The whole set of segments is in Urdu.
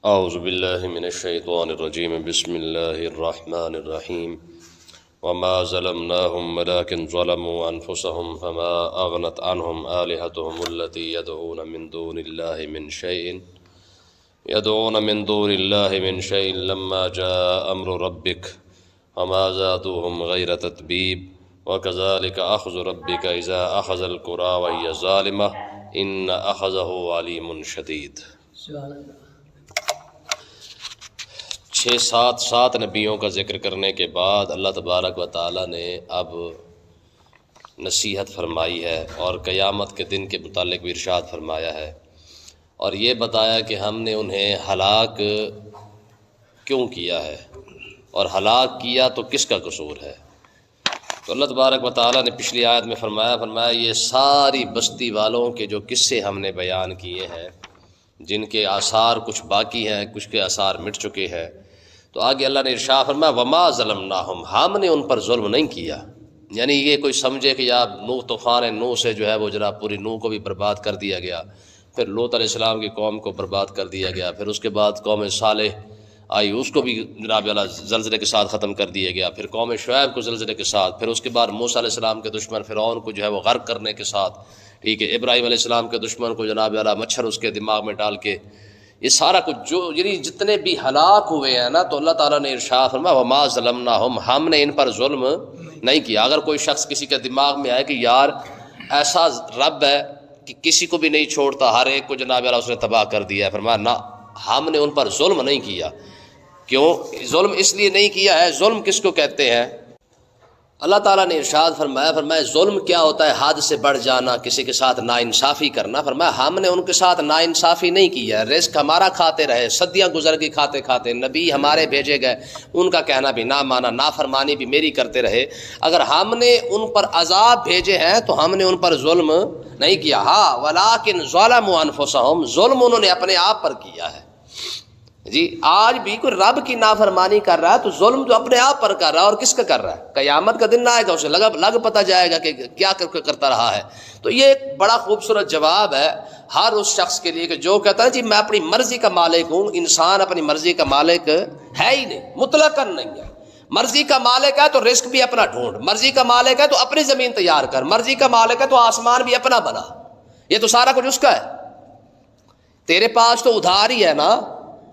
اعوذ باللہ من الشیطان الرجیم بسم اللہ الرحمن الرحیم وما ظلمناهم ولكن ظلموا انفسهم فما اغنت عنهم آلهتهم التي يدعون من دون الله من شيء لما جاء امر ربك وما زادوهم غير تتبيب وكذلك اخذ ربك اذا اخذ القرى وهي ظالمة ان اخذه عليم شديد۔ 7 نبیوں کا ذکر کرنے کے بعد اللہ تبارک و تعالیٰ نے اب نصیحت فرمائی ہے اور قیامت کے دن کے متعلق بھی ارشاد فرمایا ہے، اور یہ بتایا کہ ہم نے انہیں ہلاک کیوں کیا ہے اور ہلاک کیا تو کس کا قصور ہے۔ تو اللہ تبارک و تعالیٰ نے پچھلی آیت میں فرمایا یہ ساری بستی والوں کے جو قصے ہم نے بیان کیے ہیں، جن کے آثار کچھ باقی ہیں، کچھ کے آثار مٹ چکے ہیں، تو آگے اللہ نے ارشاد فرمایا وما ظلمناہم، ہم نے ان پر ظلم نہیں کیا۔ یعنی یہ کوئی سمجھے کہ یا نوح طوفان نوح سے جو ہے وہ جناب پوری نوح کو بھی برباد کر دیا گیا، پھر لوط علیہ السلام کی قوم کو برباد کر دیا گیا، پھر اس کے بعد قوم صالح آئی، اس کو بھی جناب زلزلے کے ساتھ ختم کر دیا گیا، پھر قوم شعیب کو زلزلے کے ساتھ، پھر اس کے بعد موسیٰ علیہ السلام کے دشمن فرعون کو جو ہے وہ غرق کرنے کے ساتھ، ٹھیک ہے، ابراہیم علیہ السلام کے دشمن کو جناب مچھر اس کے دماغ میں ڈال کے، یہ سارا کچھ جو یعنی جتنے بھی ہلاک ہوئے ہیں نا، تو اللہ تعالیٰ نے ارشاد فرمایا وما ظلمناہم، ہم نے ان پر ظلم نہیں کیا۔ اگر کوئی شخص کسی کے دماغ میں آئے کہ یار ایسا رب ہے کہ کسی کو بھی نہیں چھوڑتا، ہر ایک کو جناب اس نے تباہ کر دیا ہے، فرمایا نہ، ہم نے ان پر ظلم نہیں کیا۔ کیوں ظلم اس لیے نہیں کیا ہے؟ ظلم کس کو کہتے ہیں؟ اللہ تعالیٰ نے ارشاد فرمایا ظلم کیا ہوتا ہے؟ حد سے بڑھ جانا، کسی کے ساتھ ناانصافی کرنا۔ فرمایا ہم نے ان کے ساتھ ناانصافی نہیں کی ہے، رزق ہمارا کھاتے رہے، صدیاں گزر گئی کھاتے کھاتے، نبی ہمارے بھیجے گئے، ان کا کہنا بھی نہ مانا، نافرمانی بھی میری کرتے رہے۔ اگر ہم نے ان پر عذاب بھیجے ہیں تو ہم نے ان پر ظلم نہیں کیا۔ ہاں ولیکن ظلموا انفسہم، ظلم انہوں نے اپنے آپ پر کیا ہے۔ جی آج بھی کوئی رب کی نافرمانی کر رہا ہے تو ظلم تو اپنے آپ پر کر رہا ہے، اور کس کا کر رہا ہے؟ قیامت کا دن آئے گا، اسے لگ پتہ جائے گا کہ کیا کرتا رہا ہے۔ تو یہ ایک بڑا خوبصورت جواب ہے ہر اس شخص کے لیے کہ جو کہتا ہے جی میں اپنی مرضی کا مالک ہوں۔ انسان اپنی مرضی کا مالک ہے ہی نہیں، مطلقاً نہیں ہے۔ مرضی کا مالک ہے تو رزق بھی اپنا ڈھونڈ، مرضی کا مالک ہے تو اپنی زمین تیار کر، مرضی کا مالک ہے تو آسمان بھی اپنا بنا، یہ تو سارا کچھ اس کا ہے۔ تیرے پاس تو ادھار ہی ہے نا،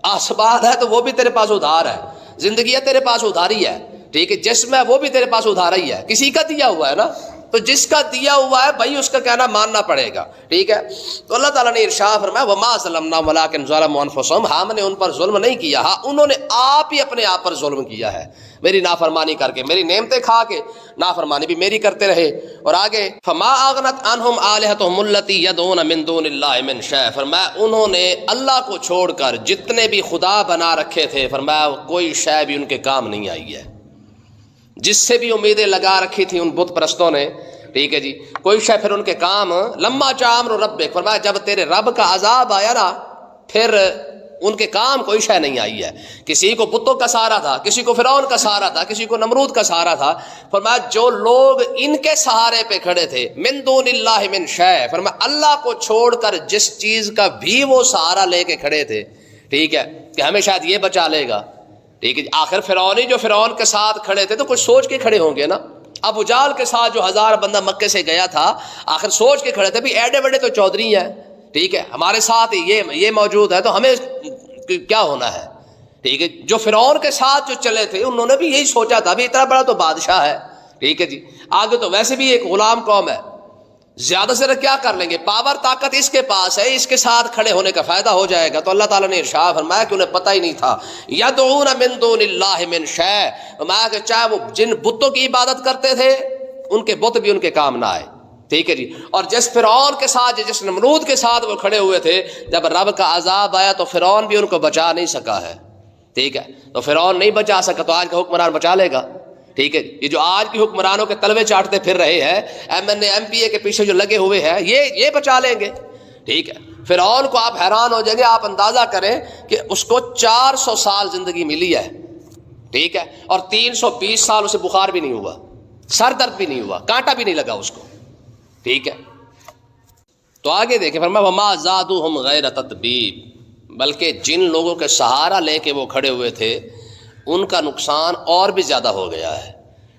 آسمان ہے تو وہ بھی تیرے پاس ادھار ہے، زندگی ہے تیرے پاس ادھاری ہے، ٹھیک ہے، جسم ہے وہ بھی تیرے پاس ادھار ہی ہے، کسی کا دیا ہوا ہے نا، تو جس کا دیا ہوا ہے بھائی اس کا کہنا ماننا پڑے گا، ٹھیک ہے۔ تو اللہ تعالیٰ نے ارشاد فرمایا وما ظلمناہم ولکن ظلموا انفسہم، ہم نے ان پر ظلم نہیں کیا، ہاں انہوں نے آپ ہی اپنے آپ پر ظلم کیا ہے، میری نافرمانی کر کے، میری نعمتیں کھا کے نافرمانی بھی میری کرتے رہے۔ اور آگے فما اغنت عنہم آلہتہم التی یدعون من دون اللہ من شیء، فرمایا انہوں نے اللہ کو چھوڑ کر جتنے بھی خدا بنا رکھے تھے، فرمایا کوئی شے بھی ان کے کام نہیں آئی ہے۔ جس سے بھی امیدیں لگا رکھی تھی ان بت پرستوں نے، ٹھیک ہے جی، کوئی شے پھر ان کے کام لما جاء امر ربک، فرمایا جب تیرے رب کا عذاب آیا نا پھر ان کے کام کوئی شے نہیں آئی ہے۔ کسی کو بتوں کا سہارا تھا، کسی کو فرعون کا سہارا تھا، کسی کو نمرود کا سہارا تھا، فرمایا جو لوگ ان کے سہارے پہ کھڑے تھے من دون اللہ من شیء، فرمایا اللہ کو چھوڑ کر جس چیز کا بھی وہ سہارا لے کے کھڑے تھے، ٹھیک ہے، کہ ہمیں شاید یہ بچا لے گا، ٹھیک ہے، آخر فرعون ہی جو فرعون کے ساتھ کھڑے تھے تو کچھ سوچ کے کھڑے ہوں گے نا۔ ابو جہل کے ساتھ جو 1000 بندہ مکے سے گیا تھا، آخر سوچ کے کھڑے تھے بھی ایڈے بڑے تو چودھری ہیں، ٹھیک ہے، ہمارے ساتھ یہ موجود ہے تو ہمیں کیا ہونا ہے، ٹھیک ہے۔ جو فرعون کے ساتھ جو چلے تھے انہوں نے بھی یہی سوچا تھا بھی اتنا بڑا تو بادشاہ ہے، ٹھیک ہے جی، آگے تو ویسے بھی ایک غلام قوم ہے، زیادہ سے کیا کر لیں گے، پاور طاقت اس کے پاس ہے، اس کے ساتھ کھڑے ہونے کا فائدہ ہو جائے گا۔ تو اللہ تعالیٰ نے ارشاد فرمایا کہ انہیں پتہ ہی نہیں تھا یدعون من دون اللہ من شیء، فرمایا کہ چاہے وہ جن بتوں کی عبادت کرتے تھے ان کے بت بھی ان کے کام نہ آئے، ٹھیک ہے جی۔ اور جس فرعون کے ساتھ، جس نمرود کے ساتھ وہ کھڑے ہوئے تھے، جب رب کا عذاب آیا تو فرعون بھی ان کو بچا نہیں سکا ہے، ٹھیک ہے، تو فرعون نہیں بچا سکا تو آج کا حکمران بچا لے گا، ٹھیک ہے۔ یہ جو آج کی حکمرانوں کے تلوے چاٹتے پھر رہے ہیں، MNA MPA کے پیچھے جو لگے ہوئے ہیں، یہ بچا لیں گے، ٹھیک ہے۔ فرعون کو آپ حیران ہو جائیں گے، آپ اندازہ کریں کہ اس کو 400 سال زندگی ملی ہے، ٹھیک ہے، اور 320 سال اسے بخار بھی نہیں ہوا، سر درد بھی نہیں ہوا، کانٹا بھی نہیں لگا اس کو، ٹھیک ہے۔ تو آگے دیکھیں فرمایا وما زادوہم غیر تتبیب، بلکہ جن لوگوں کے سہارا لے کے وہ کھڑے ہوئے تھے ان کا نقصان اور بھی زیادہ ہو گیا ہے.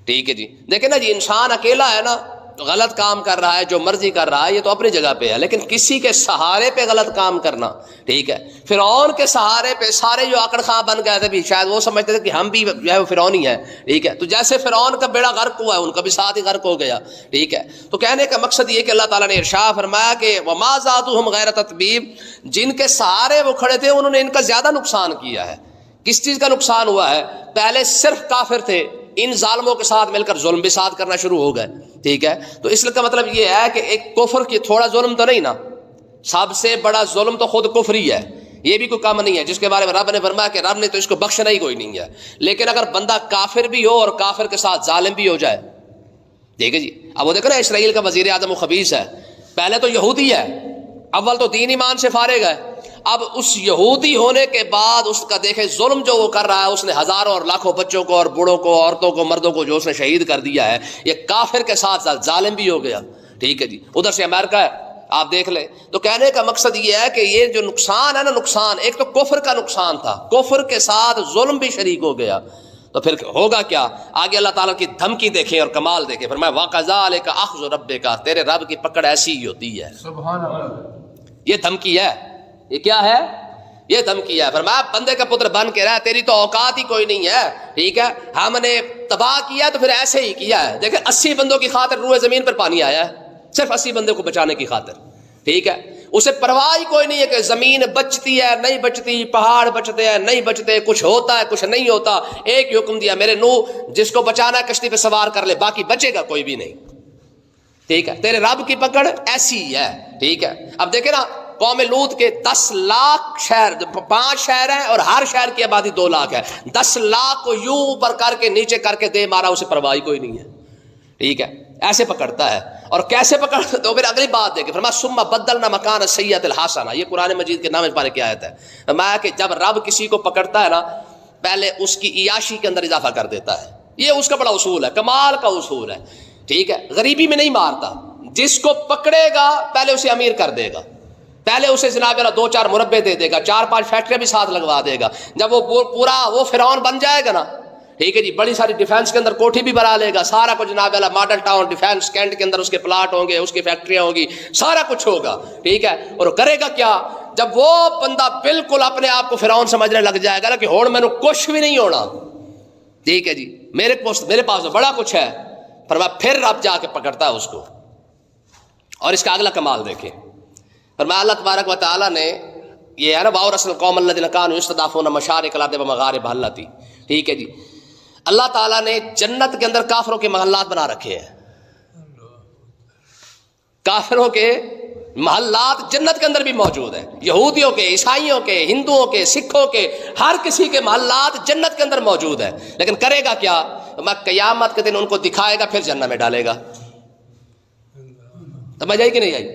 ٹھیک ہے جی. دیکھیں نا جی، انسان اکیلا ہے نا، غلط کام کر رہا ہے، جو مرضی کر رہا ہے، یہ تو اپنی جگہ پہ ہے، لیکن کسی کے سہارے پہ غلط کام کرنا، ٹھیک ہے. فرعون کے سہارے پہ سارے جو آکڑ خاں بن گئے تھے بھی، شاید وہ سمجھتے تھے کہ ہم بھی جو ہے وہ فرعون ہی ہے، ٹھیک ہے. تو جیسے فرعون کا بیڑا غرق ہوا ہے، ان کا بھی ساتھ ہی غرق ہو گیا، ٹھیک ہے. تو کہنے کا مقصد یہ کہ اللہ تعالیٰ نے ارشاد فرمایا کہ وما زادوہم غیر تتبیب، جن کے سہارے وہ کھڑے تھے انہوں نے ان کا زیادہ نقصان کیا ہے. کس چیز کا نقصان ہوا ہے؟ پہلے صرف کافر تھے، ان ظالموں کے ساتھ مل کر ظلم بھی ساتھ کرنا شروع ہو گئے، ٹھیک ہے. تو اس کا مطلب یہ ہے کہ ایک کفر کی تھوڑا ظلم تو نہیں نا، سب سے بڑا ظلم تو خود کفر ہی ہے، یہ بھی کوئی کم نہیں ہے، جس کے بارے میں رب نے فرمایا کہ رب نے تو اس کو بخشنا ہی کوئی نہیں ہے. لیکن اگر بندہ کافر بھی ہو اور کافر کے ساتھ ظالم بھی ہو جائے، ٹھیک ہے جی. اب وہ دیکھو نا، اسرائیل کا وزیر اعظم وہ خبیث ہے، پہلے تو یہودی ہے، اول تو دین ایمان سے فارغ ہے، اب اس یہودی ہونے کے بعد اس کا دیکھیں ظلم جو وہ کر رہا ہے، اس نے ہزاروں اور لاکھوں بچوں کو اور بوڑھوں کو، عورتوں کو، مردوں کو جو اس نے شہید کر دیا ہے، یہ کافر کے ساتھ ساتھ ظالم بھی ہو گیا، ٹھیک ہے جی. ادھر سے امریکہ ہے، آپ دیکھ لیں. تو کہنے کا مقصد یہ ہے کہ یہ جو نقصان ہے نا، نقصان ایک تو کفر کا نقصان تھا، کفر کے ساتھ ظلم بھی شریک ہو گیا. تو پھر ہوگا کیا؟ آگے اللہ تعالیٰ کی دھمکی دیکھیں اور کمال دیکھیں. فرمایا وَكَذَلِكَ أَخْذُ رَبِّكَ، تیرے رب کی پکڑ ایسی ہی ہوتی ہے. سبحان اللہ. یہ دھمکی ہے، یہ کیا ہے؟ یہ دھمکی ہے. فرمایا بندے کا پتر بن کے رہ، تیری تو اوقات ہی کوئی نہیں ہے، ٹھیک ہے. ہم نے تباہ کیا تو پھر ایسے ہی کیا ہے. دیکھیں 80 بندوں کی خاطر روئے زمین پر پانی آیا ہے، صرف 80 بندے کو بچانے کی خاطر، ٹھیک ہے. اسے پرواہ ہی کوئی نہیں ہے کہ زمین بچتی ہے نہیں بچتی، پہاڑ بچتے ہیں نہیں بچتے، کچھ ہوتا ہے کچھ نہیں ہوتا. ایک ہی حکم دیا، میرے نوح جس کو بچانا ہے کشتی پہ سوار کر لے، باقی بچے گا کوئی بھی نہیں، ٹھیک ہے. تیرے رب کی پکڑ ایسی ہی ہے، ٹھیک ہے. اب دیکھیں نا، قوم لوط کے 10 لاکھ شہر، 5 شہر ہیں اور ہر شہر کی آبادی 2 لاکھ ہے. 10 لاکھ کو یوں اوپر کر کے نیچے کر کے دے مارا، اسے پرواہ کوئی نہیں ہے، ٹھیک ہے. ایسے پکڑتا ہے. اور کیسے پکڑتا؟ تو پھر اگلی بات دیکھیں، فرمایا ثم بدلنا مکان السیئۃ الحسنہ. یہ قرآن مجید کے نام پارے کی آیت ہے. فرمایا کہ جب رب کسی کو پکڑتا ہے نا، پہلے اس کی عیاشی کے اندر اضافہ کر دیتا ہے. یہ اس کا بڑا اصول ہے، کمال کا اصول ہے، ٹھیک ہے. غریبی میں نہیں مارتا، جس کو پکڑے گا پہلے اسے امیر کر دے گا، پہلے اسے جناب 2-4 مربے دے دے گا، 4-5 فیکٹریاں بھی ساتھ لگوا دے گا. جب وہ پورا وہ فرعون بن جائے گا نا، ٹھیک ہے جی، بڑی ساری ڈیفینس کے اندر کوٹھی بھی بنا لے گا، سارا کچھ جناب ماڈل ٹاؤن ڈیفینس کینٹ کے اندر اس کے پلاٹ ہوں گے، اس کی فیکٹریاں ہوں گی، سارا کچھ ہوگا، ٹھیک ہے. اور کرے گا کیا؟ جب وہ بندہ بالکل اپنے آپ کو فرعون سمجھنے لگ جائے گا نا کہ ہوڑ میں نے کچھ بھی نہیں ہونا، ٹھیک ہے جی، میرے پاس بڑا کچھ ہے، فرمایا پھر رب جا کے پکڑتا ہے اس کو. اور اس کا اگلا کمال دیکھیں. فرمایا اللہ تبارک و تعالیٰ نے، یہ ہے نا وَأَوْرَثَ الْقَوْمَ الَّذِينَ كَانُوا يُسْتَضْعَفُونَ مَشَارِقَ الْأَرْضِ وَمَغَارِبَهَا الَّتِي، ٹھیک ہے جی. اللہ تعالیٰ نے جنت کے اندر کافروں کے محلات بنا رکھے ہیں. کافروں کے محلات جنت کے اندر بھی موجود ہیں، یہودیوں کے، عیسائیوں کے، ہندوؤں کے، سکھوں کے، ہر کسی کے محلات جنت کے اندر موجود ہیں. لیکن کرے گا کیا؟ میں قیامت کے دن ان کو دکھائے گا، پھر جنت میں ڈالے گا. سمجھ آئی کہ نہیں آئی؟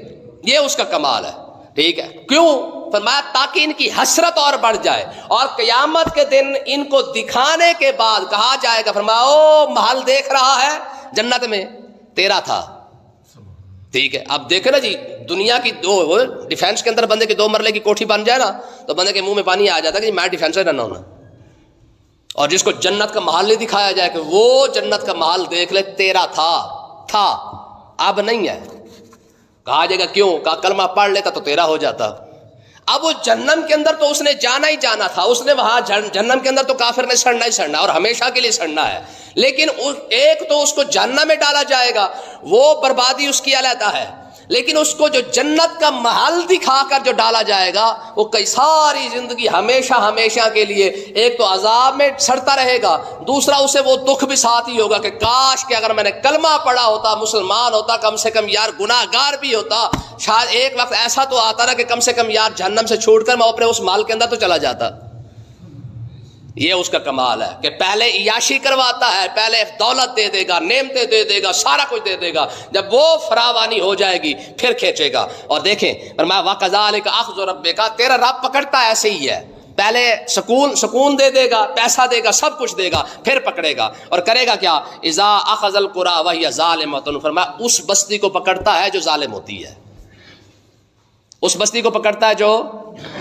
یہ اس کا کمال ہے، ٹھیک ہے. کیوں؟ فرمایا تاکہ ان کی حسرت اور بڑھ جائے، اور قیامت کے دن ان کو دکھانے کے بعد کہا جائے گا، فرمایا او محل دیکھ رہا ہے جنت میں، تیرا تھا، ٹھیک ہے. اب دیکھیں نا جی، دنیا کی 2 ڈیفینس کے اندر بندے کی 2 مرلے کی کوٹھی بن جائے نا، تو بندے کے منہ میں پانی آ جاتا ہے کہ میں ڈیفینس رہنا ہونا. اور جس کو جنت کا محل نہیں دکھایا جائے کہ وہ جنت کا محل دیکھ لے، تیرا تھا اب نہیں ہے. کہا جائے گا کیوں؟ کہا کلمہ پڑھ لیتا تو تیرا ہو جاتا. اب وہ جہنم کے اندر تو اس نے جانا ہی جانا تھا، اس نے وہاں جہنم کے اندر تو کافر نے سڑنا ہی سڑنا اور ہمیشہ کے لیے سڑنا ہے. لیکن ایک تو اس کو جہنم میں ڈالا جائے گا، وہ بربادی اس کی علیحدہ ہے، لیکن اس کو جو جنت کا محل دکھا کر جو ڈالا جائے گا، وہ کئی ساری زندگی ہمیشہ کے لیے ایک تو عذاب میں سڑتا رہے گا، دوسرا اسے وہ دکھ بھی ساتھ ہی ہوگا کہ کاش کہ اگر میں نے کلمہ پڑھا ہوتا، مسلمان ہوتا، کم سے کم یار گناہ گار بھی ہوتا، شاید ایک وقت ایسا تو آتا نا کہ کم سے کم یار جہنم سے چھوٹ کر میں اپنے اس مال کے اندر تو چلا جاتا. یہ اس کا کمال ہے کہ پہلے عیاشی کرواتا ہے، پہلے دولت دے دے گا، نعمتیں دے دے گا، سارا کچھ دے دے گا، جب وہ فراوانی ہو جائے گی پھر کھینچے گا. اور دیکھیں فرمایا وَكَذَلِكَ أَخْذُ رَبِّكَ، تیرا رب پکڑتا ایسے ہی ہے، پہلے سکون دے دے گا، پیسہ دے گا، سب کچھ دے گا، پھر پکڑے گا. اور کرے گا کیا؟ اِذَا أَخَذَ الْقُرَىٰ وَهِيَ ظَالِمَةٌ، فرمایا اس بستی کو پکڑتا ہے جو ظالم ہوتی ہے، اس بستی کو پکڑتا ہے جو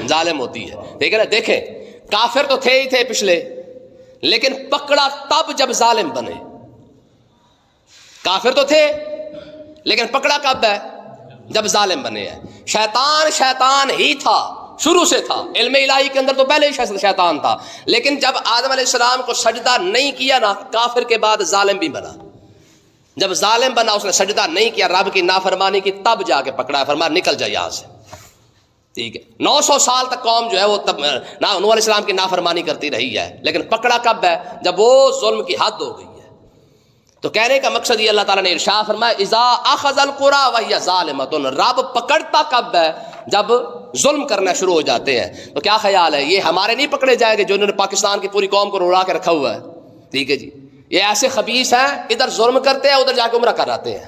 ظالم ہوتی ہے. ٹھیک ہے نا. دیکھیں کافر تو تھے ہی تھے پچھلے، لیکن پکڑا تب جب ظالم بنے. کافر تو تھے لیکن پکڑا کب ہے؟ جب ظالم بنے ہیں. شیطان ہی تھا، شروع سے تھا. علم الہی کے اندر تو پہلے ہی شیطان تھا، لیکن جب آدم علیہ السلام کو سجدہ نہیں کیا نا، کافر کے بعد ظالم بھی بنا. جب ظالم بنا اس نے سجدہ نہیں کیا، رب کی نافرمانی کی، تب جا کے پکڑا. فرمایا نکل جا یہاں سے. ٹھیک ہے. 900 سال تک قوم جو ہے وہ تب نوح علیہ السلام کی نافرمانی کرتی رہی ہے، لیکن پکڑا کب ہے؟ جب وہ ظلم کی حد ہو گئی ہے. تو کہنے کا مقصد یہ اللہ تعالیٰ نے ارشاد فرمایا اذا اخذ القری وہی ظالمۃ. رب پکڑتا کب ہے؟ جب ظلم کرنا شروع ہو جاتے ہیں. تو کیا خیال ہے یہ ہمارے نہیں پکڑے جائیں گے جو انہوں نے پاکستان کی پوری قوم کو رولا کے رکھا ہوا ہے؟ ٹھیک ہے جی. یہ ایسے خبیث ہیں، ادھر ظلم کرتے ہیں ادھر جا کے عمرہ کر آتے ہیں،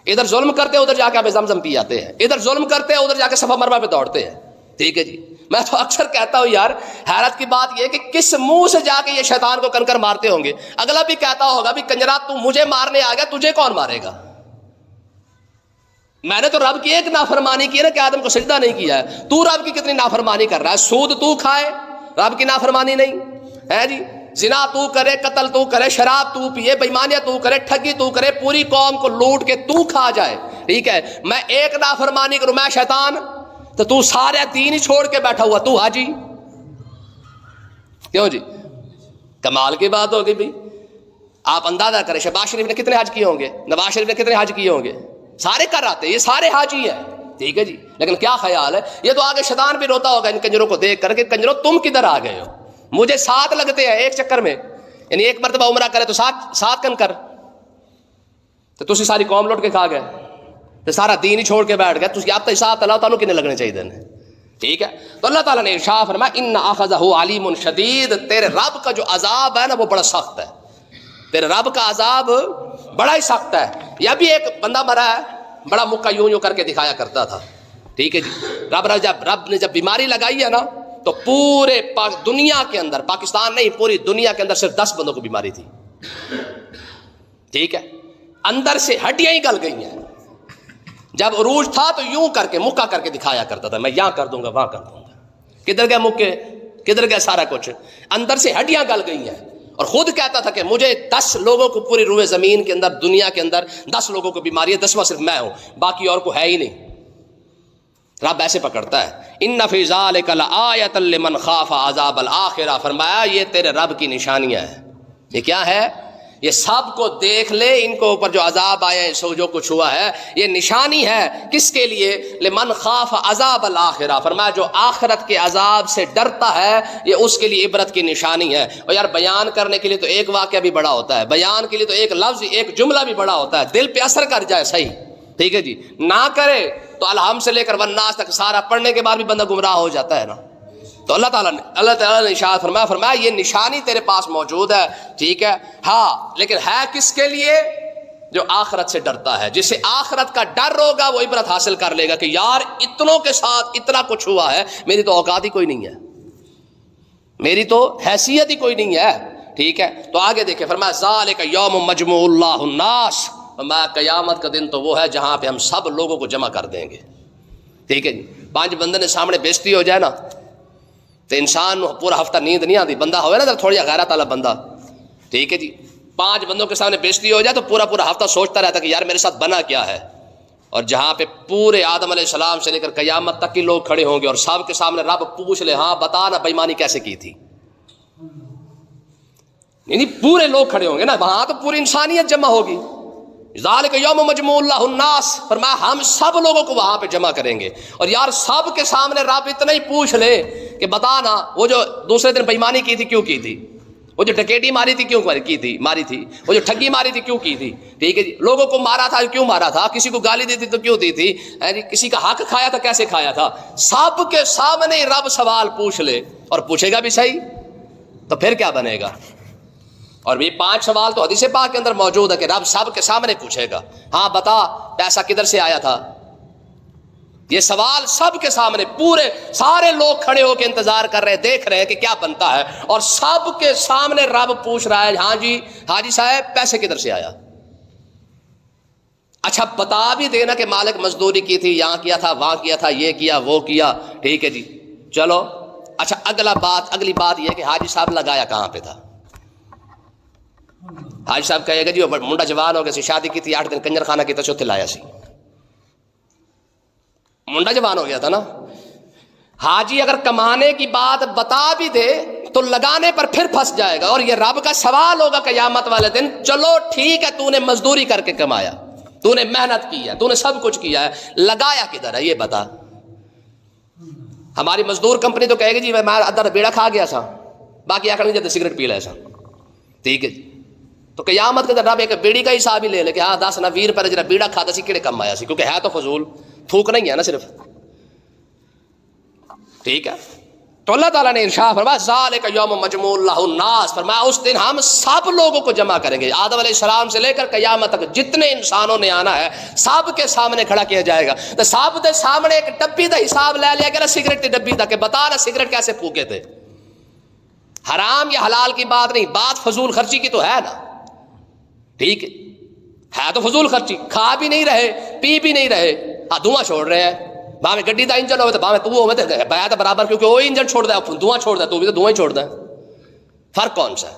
ادھر ظلم کرتے ہیں ادھر جا کے آب زمزم پی آتے ہیں، ادھر ظلم کرتے ہیں ادھر جا کے صفا مروا پہ دوڑتے ہیں. ٹھیک ہے جی. میں تو اکثر کہتا ہوں یار حیرت کی بات یہ کہ کس منہ سے جا کے یہ شیطان کو کنکر مارتے ہوں گے. اگلا بھی کہتا ہوگا بھی کنجرا تو مجھے مارنے آ گیا، تجھے کون مارے گا؟ میں نے تو رب کی ایک نافرمانی کی ہے نا کہ آدم کو سجدہ نہیں کیا ہے. تو رب کی کتنی نافرمانی کر رہا ہے؟ سود تو کھائے، رب کی نافرمانی نہیں ہے جی. زنا تو کرے، قتل تو کرے، شراب تو پیے، بےایمانیاں تو کرے، ٹھگی تو کرے، پوری قوم کو لوٹ کے تو کھا جائے. ٹھیک ہے. میں ایک نافرمانی کروں، میں شیطان، تو سارے دین ہی چھوڑ کے بیٹھا ہوا تو حاجی. کیوں جی؟ کمال کی بات ہوگی بھائی. آپ اندازہ کریں شہباز شریف نے کتنے حج کیے ہوں گے، نواز شریف نے کتنے حج کیے ہوں گے، سارے کر آتے، یہ سارے حاجی ہیں. ٹھیک ہے جی. لیکن کیا خیال ہے، یہ تو آگے شیطان بھی روتا ہوگا ان کنجروں کو دیکھ کر کے کنجروں تم کدھر آ گئے ہو؟ مجھے 7 لگتے ہیں ایک چکر میں، یعنی ایک مرتبہ عمرہ کرے تو 7 کنکر، تو تسی ساری قوم لوٹ کے کھا گئے، تو سارا دین ہی چھوڑ کے بیٹھ گئے. تو آپ تو حساب اللہ تعالیٰ کتنے لگنے چاہیے دن. ٹھیک ہے. تو اللہ تعالیٰ نے ارشاد فرمایا ان اخذہ علیم شدید. تیرے رب کا جو عذاب ہے نا وہ بڑا سخت ہے. تیرے رب کا عذاب بڑا ہی سخت ہے. یہ بھی ایک بندہ مرا ہے، بڑا مکہ یوں کر کے دکھایا کرتا تھا. ٹھیک ہے جی. رب نے جب بیماری لگائی ہے نا تو پورے دنیا کے اندر، پاکستان نہیں پوری دنیا کے اندر صرف 10 بندوں کو بیماری تھی. ٹھیک ہے. اندر سے ہڈیاں ہی گل گئی ہیں. جب عروج تھا تو یوں کر کے مکہ کر کے دکھایا کرتا تھا، میں یہاں کر دوں گا وہاں کر دوں گا. کدھر گئے مکے، کدھر گیا سارا کچھ؟ اندر سے ہڈیاں گل گئی ہیں. اور خود کہتا تھا کہ مجھے 10 لوگوں کو پوری روئے زمین کے اندر، دنیا کے اندر 10 لوگوں کو بیماری ہے، 10واں صرف میں ہوں، باقی اور کو ہے ہی نہیں. رب ایسے پکڑتا ہے. ان فی ذلک لآیۃ لمن خاف عذاب الآخرہ. فرمایا یہ تیرے رب کی نشانیاں ہیں. یہ کیا ہے؟ یہ سب کو دیکھ لے، ان کو اوپر جو عذاب آئے، سو جو کچھ ہوا ہے، یہ نشانی ہے. کس کے لیے؟ لمن خاف عذاب الآخرہ. فرمایا جو آخرت کے عذاب سے ڈرتا ہے، یہ اس کے لیے عبرت کی نشانی ہے. اور یار بیان کرنے کے لیے تو ایک واقعہ بھی بڑا ہوتا ہے، بیان کے لیے تو ایک لفظ، ایک جملہ بھی بڑا ہوتا ہے، دل پہ اثر کر جائے صحیح. ٹھیک ہے جی. نہ کرے تو الحم سے لے کر والناس تک سارا پڑھنے کے بعد بھی بندہ گمراہ ہو جاتا ہے نا. تو اللہ تعالیٰ نے ارشاد فرمایا یہ نشانی تیرے پاس موجود ہے. ٹھیک ہے. ہاں لیکن ہے کس کے لیے؟ جو آخرت سے ڈرتا ہے. جسے آخرت کا ڈر ہوگا وہ عبرت حاصل کر لے گا کہ یار اتنوں کے ساتھ اتنا کچھ ہوا ہے، میری تو اوقات ہی کوئی نہیں ہے، میری تو حیثیت ہی کوئی نہیں ہے. ٹھیک ہے. تو آگے دیکھیں فرمایا ذالک یوم مجموع اللہ الناس. فرمایا قیامت کا دن تو وہ ہے جہاں پہ ہم سب لوگوں کو جمع کر دیں گے. ٹھیک ہے جی. 5 بندے نے سامنے بےزتی ہو جائے نا تو انسان پورا ہفتہ نیند نہیں آتی. بندہ ہوئے نا تھوڑی غیرت والا بندہ، ٹھیک ہے جی، 5 بندوں کے سامنے بےزتی ہو جائے تو پورا ہفتہ سوچتا رہتا کہ یار میرے ساتھ بنا کیا ہے. اور جہاں پہ پورے آدم علیہ السلام سے لے کر قیامت تک کے لوگ کھڑے ہوں گے اور سب کے سامنے رب پوچھ لے ہاں بتا نا بےایمانی کیسے کی تھی. یعنی پورے لوگ کھڑے ہوں گے نا وہاں، تو پوری انسانیت جمع ہوگی. ذالک یوم مجموع اللہ الناس. فرمایا ہم سب لوگوں کو وہاں پہ جمع کریں گے. اور یار سب کے سامنے رب اتنا ہی پوچھ لے کہ بتا نا وہ جو دوسرے دن بےایمانی کی تھی کیوں کی تھی، وہ جو ڈکیٹی ماری تھی کیوں کی تھی، ماری تھی، وہ جو ٹھگی ماری تھی کیوں کی تھی. ٹھیک ہے جی. لوگوں کو مارا تھا کیوں مارا تھا، کسی کو گالی دی تھی تو کیوں دی تھی، کسی کا حق کھایا تھا کیسے کھایا تھا. سب کے سامنے رب سوال پوچھ لے اور پوچھے گا بھی صحیح تو پھر کیا بنے گا. اور یہ 5 سوال تو حدیث پاک کے اندر موجود ہے کہ رب سب کے سامنے پوچھے گا ہاں بتا پیسہ کدھر سے آیا تھا. یہ سوال سب کے سامنے، پورے سارے لوگ کھڑے ہو کے انتظار کر رہے ہیں، دیکھ رہے ہیں کہ کیا بنتا ہے. اور سب کے سامنے رب پوچھ رہا ہے ہاں جی حاجی صاحب پیسے کدھر سے آیا. اچھا بتا بھی دینا کہ مالک مزدوری کی تھی، یہاں کیا تھا، وہاں کیا تھا، یہ کیا وہ کیا، ٹھیک ہے جی چلو. اچھا اگلی بات یہ کہ حاجی صاحب لگایا کہاں پہ تھا. حاجی صاحب کہے گا جی منڈا جوان ہو گیا سی، شادی کی تھی 8 دن کنجر خانہ کی تو چوتھے لایا سی، منڈا جوان ہو گیا تھا نا. حاجی اگر کمانے کی بات بتا بھی دے تو لگانے پر پھر پھنس جائے گا، اور یہ رب کا سوال ہوگا قیامت والے دن. چلو ٹھیک ہے تو نے مزدوری کر کے کمایا، تو نے محنت کی ہے، تو نے سب کچھ کیا ہے، لگایا کدھر ہے یہ بتا. ہماری مزدور کمپنی تو کہے گی جی میں ادھر بیڑا کھا گیا سا، باقی آکڑ نہیں جاتے سگریٹ پی لے سا، ٹھیک ہے جی. تو قیامت کے دن رب ایک بیڑی کا حساب ہی لے لے کہ ہاں 10 نہ 20 روپے جرا بیڑا کھاتا سی کیڑے کم آیا سی، کیونکہ ہے تو فضول، تھوک نہیں ہے نا صرف، ٹھیک ہے. تو اللہ تعالیٰ نے ارشاد فرمایا ذالک یوم مجموع لہ الناس، فرمایا اس دن ہم سب لوگوں کو جمع کریں گے. آدم علیہ السلام سے لے کر قیامت تک جتنے انسانوں نے آنا ہے سب کے سامنے کھڑا کیا جائے گا. تو سب کے سامنے ایک ڈبی کا حساب لے لیا گیا نا، سگریٹ کی ڈبی کا، کہ بتا نا سگریٹ کیسے پھونکے تھے. حرام یا حلال کی بات نہیں، بات فضول خرچی کی تو ہے نا، ٹھیک ہے تو فضول خرچی. کھا بھی نہیں رہے، پی بھی نہیں رہے، دھواں چھوڑ رہے ہیں. باہیں گڈی کا انجن ہوئے تو باہیں تو ہوئے تو برابر، کیونکہ وہ انجن چھوڑ دے دھواں چھوڑ دے، تو بھی تو دھواں ہی چھوڑ دے، فرق کون سا ہے،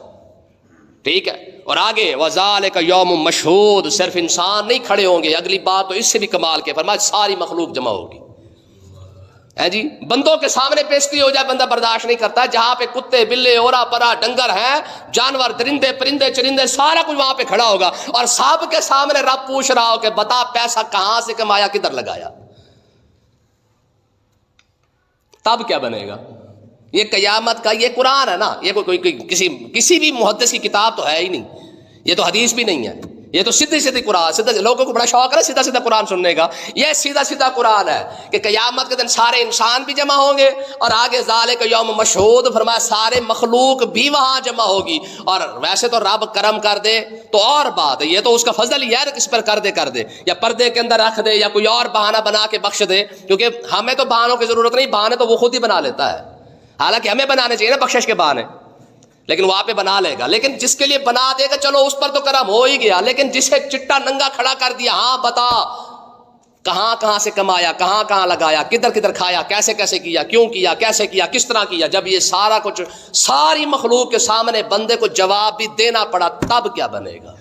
ٹھیک ہے. اور آگے وذالک یوم مشہود، صرف انسان نہیں کھڑے ہوں گے. اگلی بات تو اس سے بھی کمال کے فرمایا ساری مخلوق جمع ہوگی. ہے جی بندوں کے سامنے پیشتی ہو جائے بندہ برداشت نہیں کرتا. جہاں پہ کتے بلے اورا پرا ڈنگر ہیں، جانور درندے پرندے چرندے سارا کچھ وہاں پہ کھڑا ہوگا، اور سب کے سامنے رب پوچھ رہا ہو کہ بتا پیسہ کہاں سے کمایا، کدھر لگایا. تب کیا بنے گا؟ یہ قیامت کا یہ قرآن ہے نا، یہ کوئی کسی بھی محدث کی کتاب تو ہے ہی نہیں، یہ تو حدیث بھی نہیں ہے، یہ تو سیدھی قرآن. سیدھا لوگوں کو بڑا شوق ہے سیدھا قرآن سننے کا. یہ سیدھا قرآن ہے کہ قیامت کے دن سارے انسان بھی جمع ہوں گے، اور آگے ذالک یوم مشہود فرمایا سارے مخلوق بھی وہاں جمع ہوگی. اور ویسے تو رب کرم کر دے تو اور بات ہے، یہ تو اس کا فضل ہی ہے، کس پر کر دے یا پردے کے اندر رکھ دے یا کوئی اور بہانہ بنا کے بخش دے. کیونکہ ہمیں تو بہانوں کی ضرورت نہیں، بہانے تو وہ خود ہی بنا لیتا ہے. حالانکہ ہمیں بنانے چاہیے نا بخشش کے بہانے، لیکن وہ آپ پہ بنا لے گا. لیکن جس کے لیے بنا دے گا چلو اس پر تو کرم ہو ہی گیا. لیکن جسے چٹا ننگا کھڑا کر دیا، ہاں بتا کہاں سے کمایا، کہاں لگایا، کدھر کھایا، کیسے کیا، کیوں کیا، کیسے کیا، کس طرح کیا. جب یہ سارا کچھ ساری مخلوق کے سامنے بندے کو جواب بھی دینا پڑا، تب کیا بنے گا.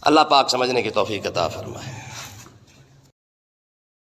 اللہ پاک سمجھنے کی توفیق عطا فرمائے.